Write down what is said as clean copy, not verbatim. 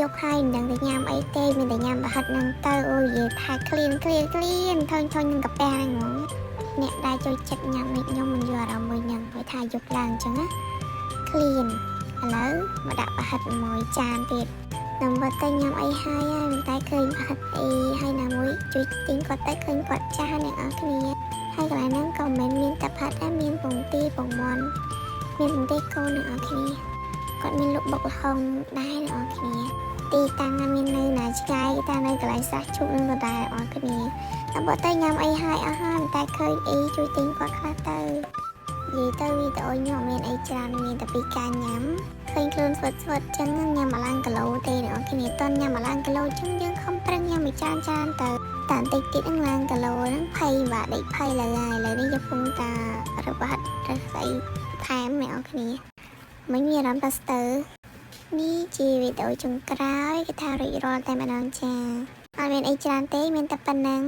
យកហើយមិនដឹងតែញ៉ាំអីទេមានតែញ៉ាំប្រហិតហ្នឹងទៅអូយនិយាយថាឃ្លានធុញនឹងកាពះហ្នឹងហ្មងអ្នកដែលចូលចិត្តញ៉ាំនេះខ្ញុំមិនយល់អារម្មណ៍មួយហ្នឹងព្រោះថាយកឡើងអញ្ចឹងណាឃ្លានឥឡូវមកដាក់ប្រហិតមួយចានទៀតដើម្បីតែញ៉ាំអីហើយមិនតែឃើញប្រហិតអីហើយណាមួយជួយទិញគាត់ទៅឃើញគាត់ចាស់អ្នកនរគ្នាហើយកន្លែងហ្នឹងក៏មិនមានតែប្រហិតដែរមានពងទាពងមាន់មានពងទាកូនអ្នកនរគ្នាគាត់មានលក់បុកល្ហុងដែរអ្នកនរគ្នាទីតាំងមាននៅណាឆ្ងាយតែនៅកន្លែងស្រះឈុកនឹងដដែលអ្នកនរគ្នាដើម្បីតែញ៉ាំអីហើយអស់ហើយមិនតែឃើញអីជួយទិញគាត់ខ្លះទៅនិយាយទៅវីដេអូខ្ញុំអត់មានអីច្រើនមានតែពីការញ៉ាំឃើញខ្លួនស្វិតចឹងញ៉ាំអាឡើងគីឡូទេអ្នកនរគ្នាតន់ញ៉ាំអាឡើងគីឡូចឹងយើងខំប្រឹងញ៉ាំមួយចានទៅតែបន្តិចទៀតឡើងគីឡូហ្នឹងភ័យបាទដេកភ័យឡើយឥឡូវនេះយកពុំតារបស់ទៅស្អីថែមអ្នកនរគ្នាមិនមានអារម្មណ៍ថាស្ទើរនេះជាវីដេអូចុងក្រោយគេថារួចរាល់តែម្ដងចាអត់មានអីច្រើនទេមានតែប៉ុណ្ណឹង